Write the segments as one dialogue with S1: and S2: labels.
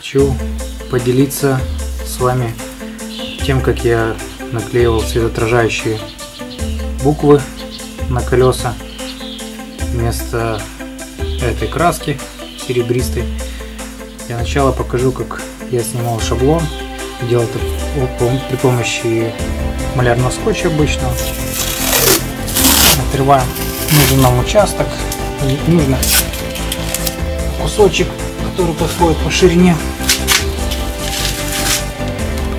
S1: хочу поделиться с вами тем, как я наклеивал светоотражающие буквы на колеса вместо этой краски серебристой. Для начала покажу, как я снимал шаблон. Делал это при помощи малярного скотча обычного. Отрываем нужный нам участок, нужно кусочек, который подходит по ширине.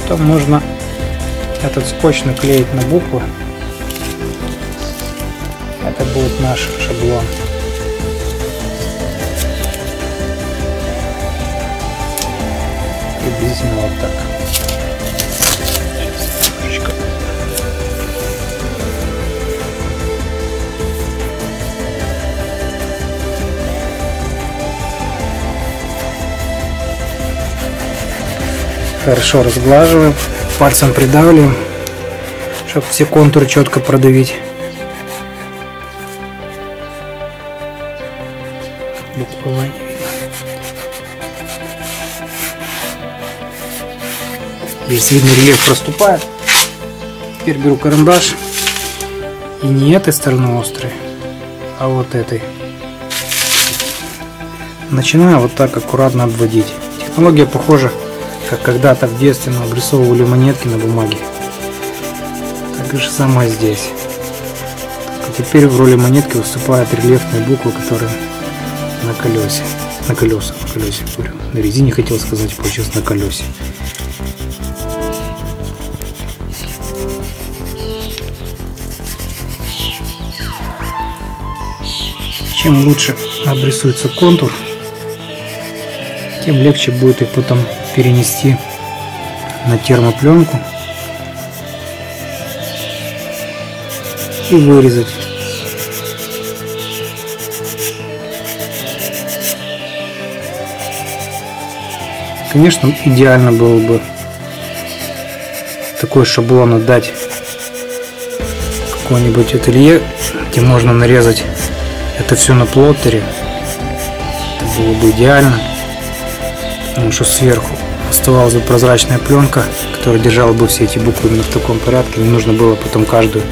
S1: Потом нужно этот скотч наклеить на буквы. Это будет наш шаблон. Приблизительно вот так. Хорошо разглаживаем, пальцем придавливаем, чтобы все контуры четко продавить. Буквы не видно. Здесь видно, рельеф проступает. Теперь беру карандаш и не этой стороны острый, а вот этой. Начинаю вот так аккуратно обводить. Технология похожа, как когда-то в детстве мы обрисовывали монетки на бумаге. Так же самое здесь. Только теперь в роли монетки выступают рельефные буквы, которые на колесе. На колесе говорю. На резине хотел сказать, получилось на колесе. Чем лучше обрисуется контур, тем легче будет их потом перенести на термопленку и вырезать. Конечно, идеально было бы такой шаблон отдать какое-нибудь ателье, где можно нарезать это все на плоттере. Это было бы идеально, потому что сверху оставалась бы прозрачная пленка, которая держала бы все эти буквы именно в таком порядке. Не нужно было потом каждую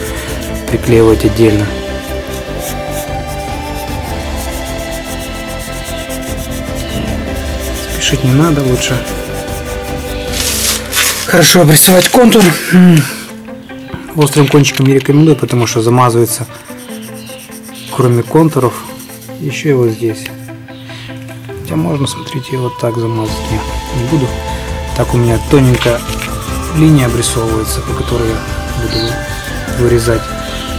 S1: приклеивать отдельно. Спешить не надо, лучше хорошо обрисовать контур. Острым кончиком не рекомендую, потому что замазывается, кроме контуров, еще и вот здесь. Хотя можно, смотрите, вот так замазать. Я не буду. Так у меня тоненькая линия обрисовывается, по которой я буду вырезать.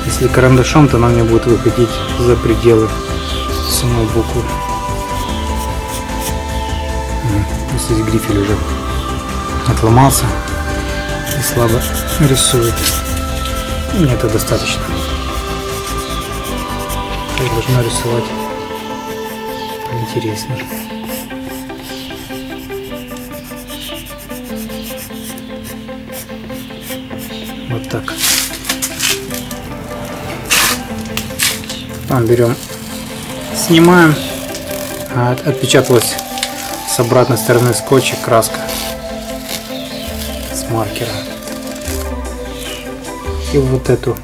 S1: Если карандашом, то она мне будет выходить за пределы самой буквы. Здесь грифель уже отломался и слабо рисует. Мне это достаточно. Я должна рисовать интереснее. Вот так. Там берем, снимаем. Отпечаталась с обратной стороны скотча краска с маркера. И вот эту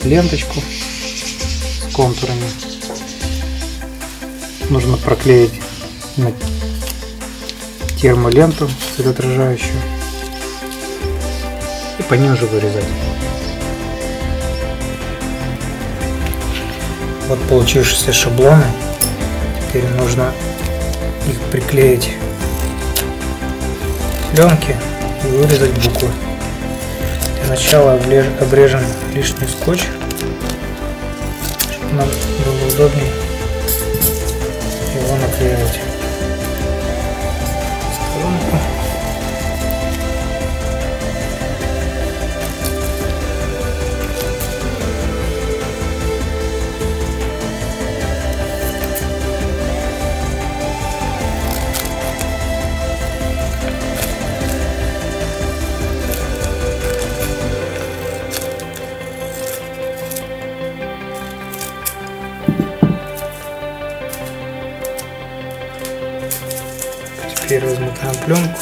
S1: ленточку с контурами нужно проклеить на термоленту светоотражающую и по ней уже вырезать. Вот получившиеся шаблоны. Теперь нужно их приклеить к пленке и вырезать буквы. Для начала обрежем лишний скотч, чтобы нам было удобнее его наклеивать. Сторонку. Теперь размотаем пленку.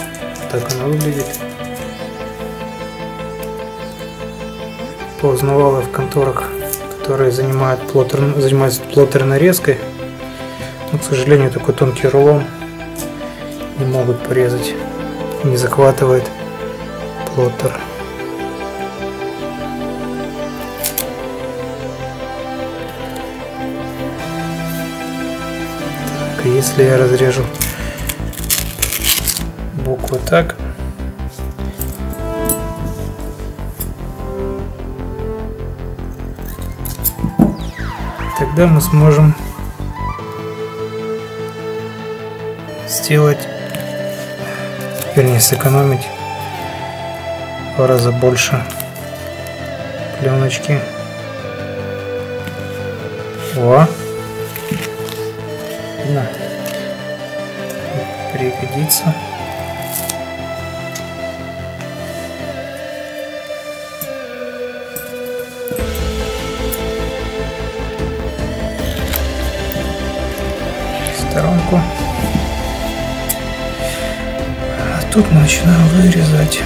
S1: Так она выглядит. Поузнавала в конторах, которые занимаются плоттерной нарезкой. Но, к сожалению, такой тонкий рулон не могут порезать. Не захватывает плоттер. Так, если я разрежу буквы так, тогда мы сможем сделать, вернее, сэкономить в 2 раза больше пленочки. О! Видно? Пригодится. Сторонку. А тут начинаем вырезать.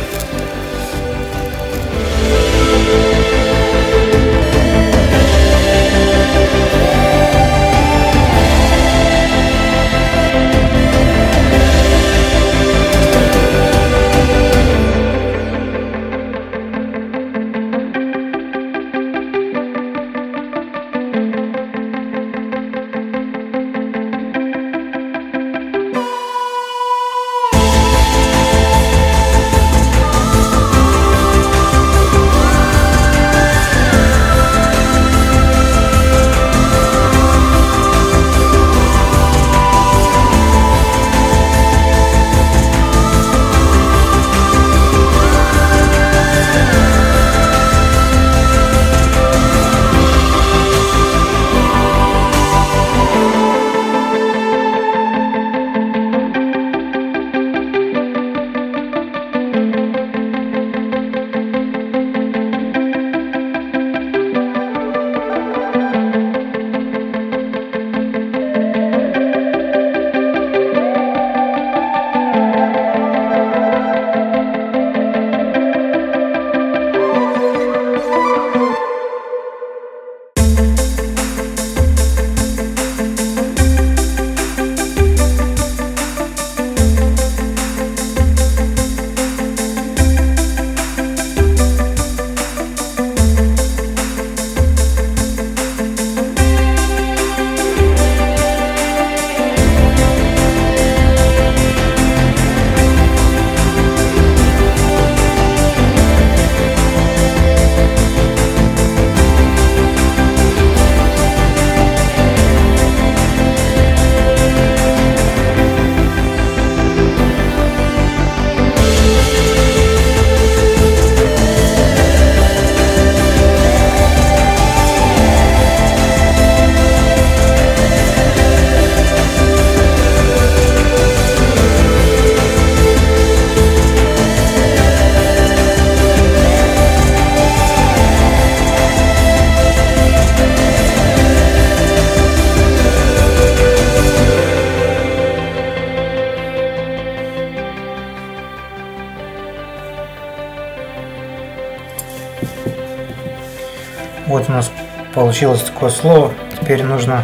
S1: Вот у нас получилось такое слово. Теперь нужно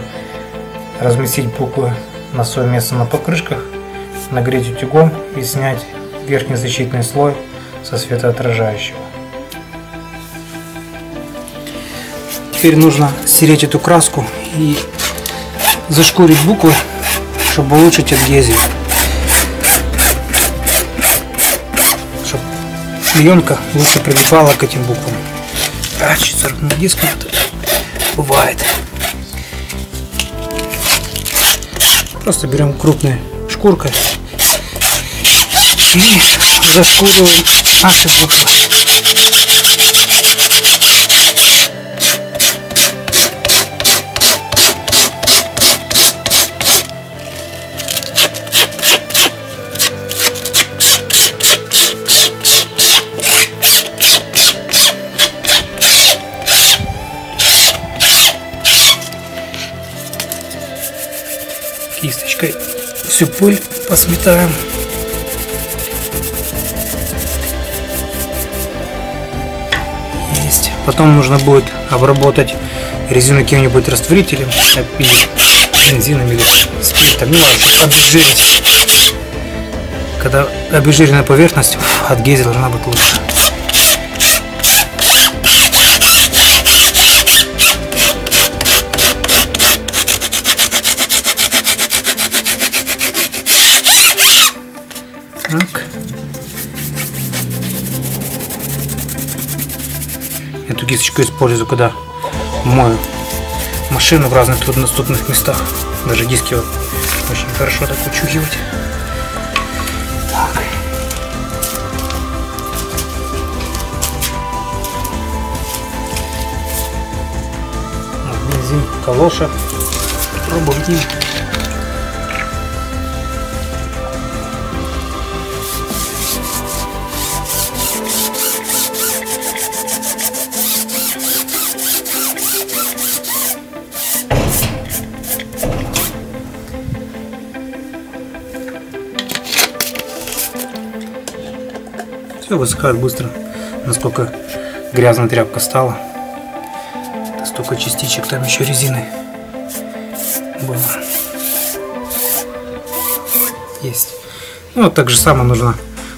S1: разместить буквы на свое место на покрышках, нагреть утюгом и снять верхний защитный слой со светоотражающего. Теперь нужно стереть эту краску и зашкурить буквы, чтобы улучшить адгезию, чтобы клеенка лучше прилипала к этим буквам. А, чуть царапнул диск, бывает. Просто берем крупной шкуркой и зашкуриваем наши буквы. Кисточкой всю пыль посметаем. Потом нужно будет обработать резину каким-нибудь растворителем или бензином или спиртом, ну ладно, обезжирить. Когда обезжиренная поверхность от гейзера должна быть лучше. Так. Эту кисточку использую, когда мою машину в разных труднодоступных местах. Даже диски вот очень хорошо так учухивать. Так. Бензин калоша. Пробуем ним. Все высыхает быстро, насколько грязная тряпка стала. Столько частичек там еще резины было. Есть. Ну вот так же самое нужно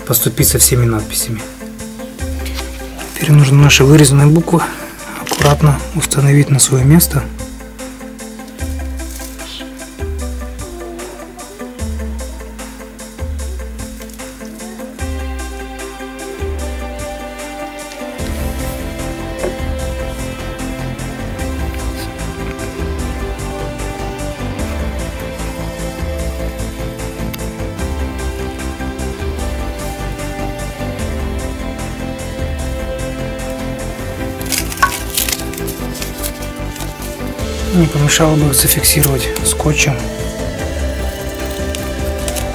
S1: поступить со всеми надписями. Теперь нужно наши вырезанные буквы аккуратно установить на свое место. Не помешало бы зафиксировать скотчем.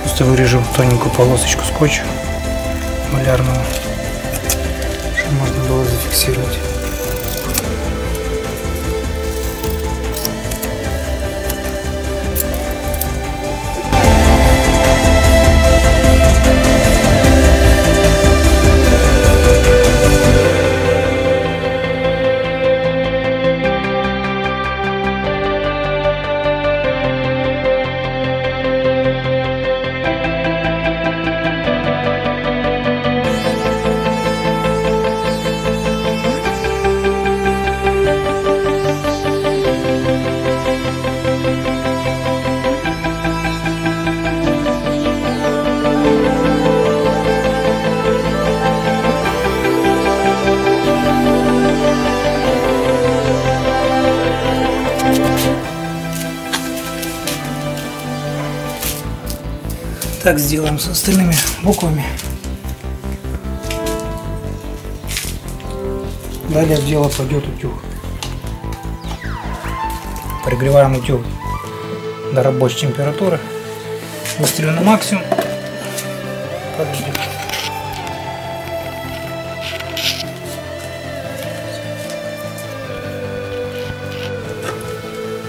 S1: Просто вырежу тоненькую полосочку скотча малярного, чтобы можно было зафиксировать. Так сделаем с остальными буквами. Далее в дело пойдет утюг. Прогреваем утюг до рабочей температуры. Выставлю на максимум. Подожди.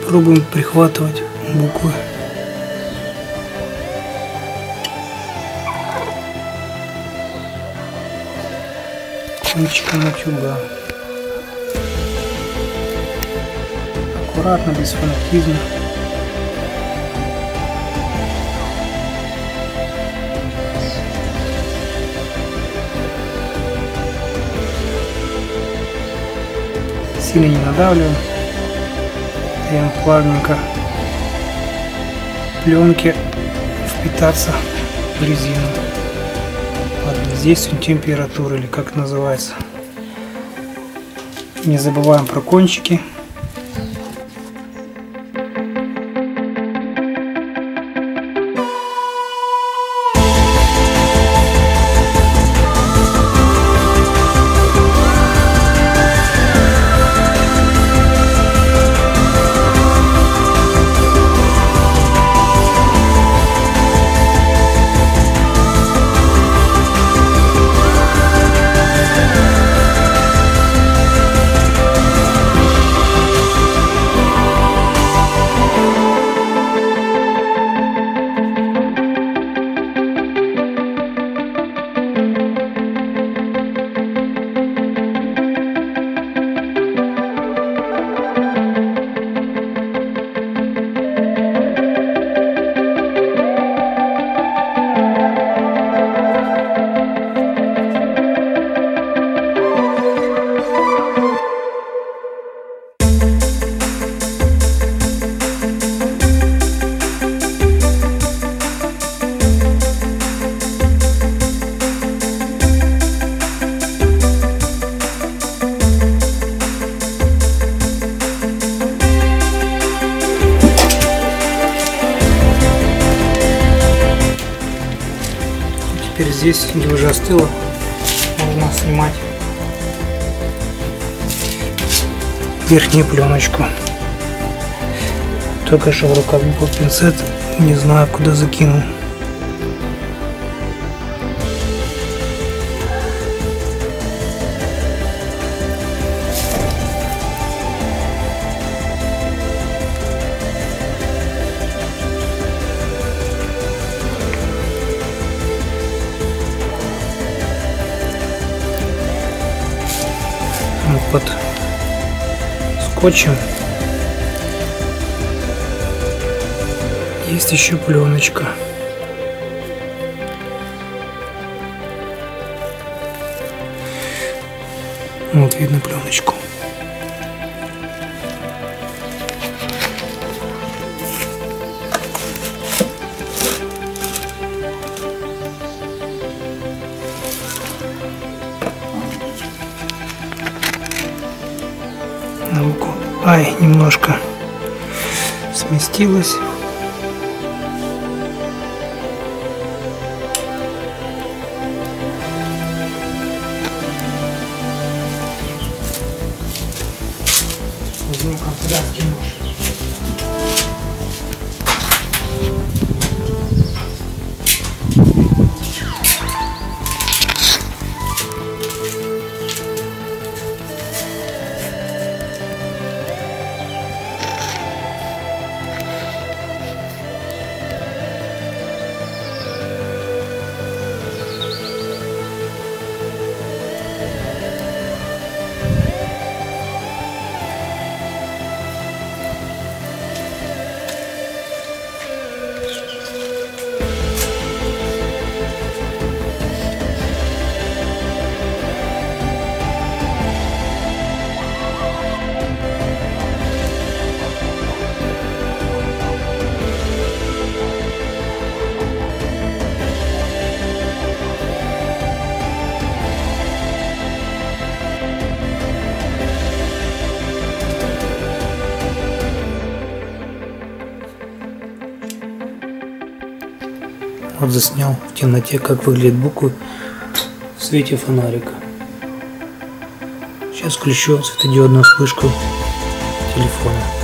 S1: Пробуем прихватывать буквы. Кончиком утюга. Аккуратно, без фанатизма. Сильно не надавливаем. Даем плавненько пленке впитаться в резину. Здесь температура, или как называется. Не забываем про кончики. Теперь здесь, где уже остыло, можно снимать верхнюю пленочку. Только что в руках был пинцет, не знаю, куда закинул. Под скотчем есть еще пленочка. Вот видно пленочку. На руку. Ай, немножко сместилась. Возьму канцелярский нож. Вот заснял в темноте, как выглядят буквы в свете фонарика. Сейчас включу светодиодную вспышку телефона.